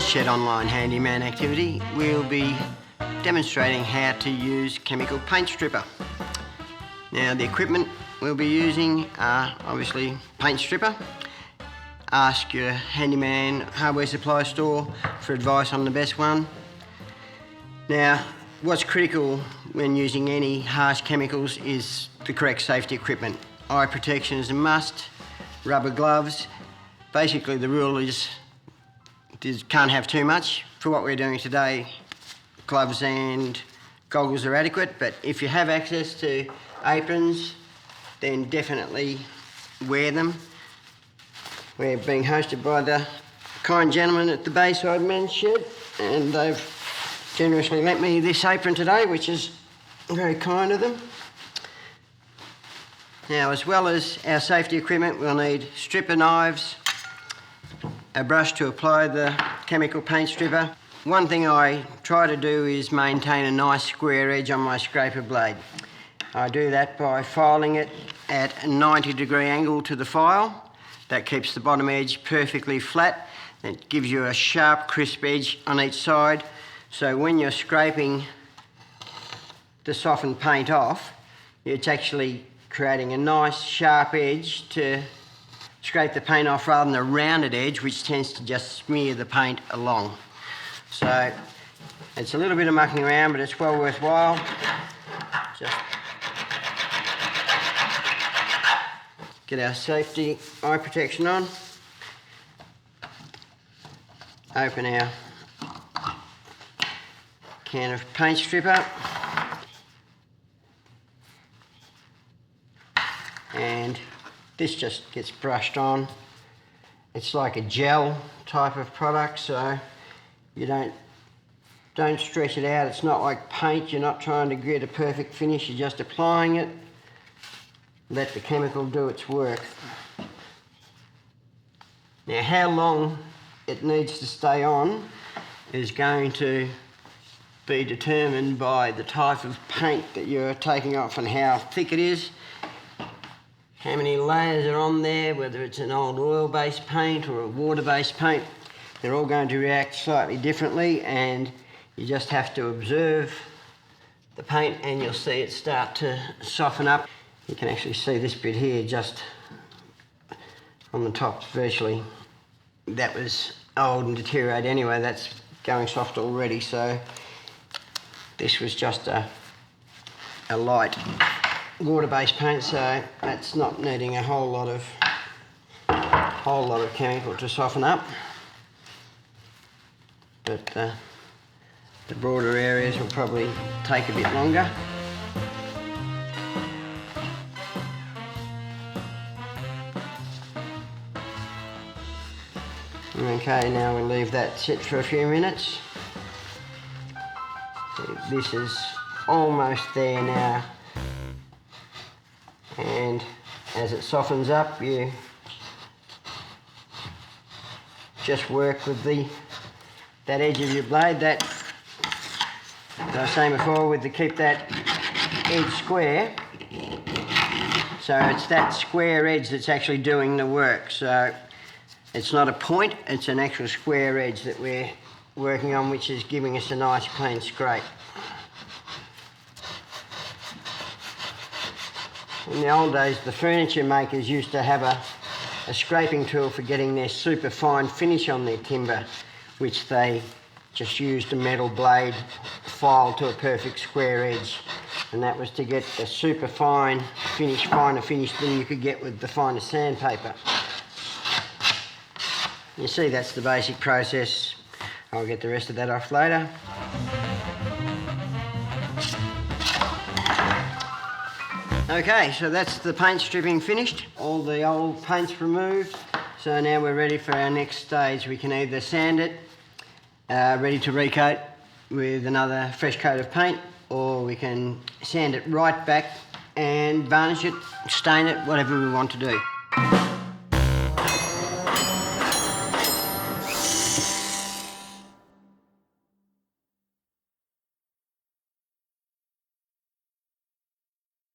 Shed Online Handyman activity, we'll be demonstrating how to use chemical paint stripper. Now the equipment we'll be using are obviously paint stripper. Ask your handyman hardware supply store for advice on the best one. Now what's critical when using any harsh chemicals is the correct safety equipment. Eye protection is a must, rubber gloves. Basically the rule is can't have too much. For what we're doing today, gloves and goggles are adequate, but if you have access to aprons, then definitely wear them. We're being hosted by the kind gentlemen at the Bayside Men's Shed, and they've generously lent me this apron today, which is very kind of them. Now, as well as our safety equipment, we'll need stripper knives, a brush to apply the chemical paint stripper. One thing I try to do is maintain a nice square edge on my scraper blade. I do that by filing it at a 90-degree angle to the file. That keeps the bottom edge perfectly flat. It gives you a sharp, crisp edge on each side. So when you're scraping the softened paint off, it's actually creating a nice, sharp edge to scrape the paint off rather than a rounded edge which tends to just smear the paint along. So it's a little bit of mucking around, but it's well worthwhile. Just get our safety eye protection on. Open our can of paint stripper. And this just gets brushed on. It's like a gel type of product, so you don't stretch it out. It's not like paint. You're not trying to get a perfect finish. You're just applying it. Let the chemical do its work. Now, how long it needs to stay on is going to be determined by the type of paint that you're taking off and how thick it is. How many layers are on there, whether it's an old oil-based paint or a water-based paint. They're all going to react slightly differently, and you just have to observe the paint and you'll see it start to soften up. You can actually see this bit here just on the top virtually. That was old and deteriorated anyway. That's going soft already, so this was just a light water-based paint, so that's not needing a whole lot of chemical to soften up. But the broader areas will probably take a bit longer. Okay, now we'll leave that sit for a few minutes. This is almost there now. And as it softens up, you just work with that edge of your blade. That, as I was saying before, keep that edge square. So it's that square edge that's actually doing the work. So it's not a point, it's an actual square edge that we're working on, which is giving us a nice clean scrape. In the old days, the furniture makers used to have a scraping tool for getting their super fine finish on their timber, which they just used a metal blade filed to a perfect square edge. And that was to get the super fine finish, finer finish than you could get with the finest sandpaper. You see, that's the basic process. I'll get the rest of that off later. Okay, so that's the paint stripping finished. All the old paint's removed. So now we're ready for our next stage. We can either sand it, ready to recoat with another fresh coat of paint, or we can sand it right back and varnish it, stain it, whatever we want to do.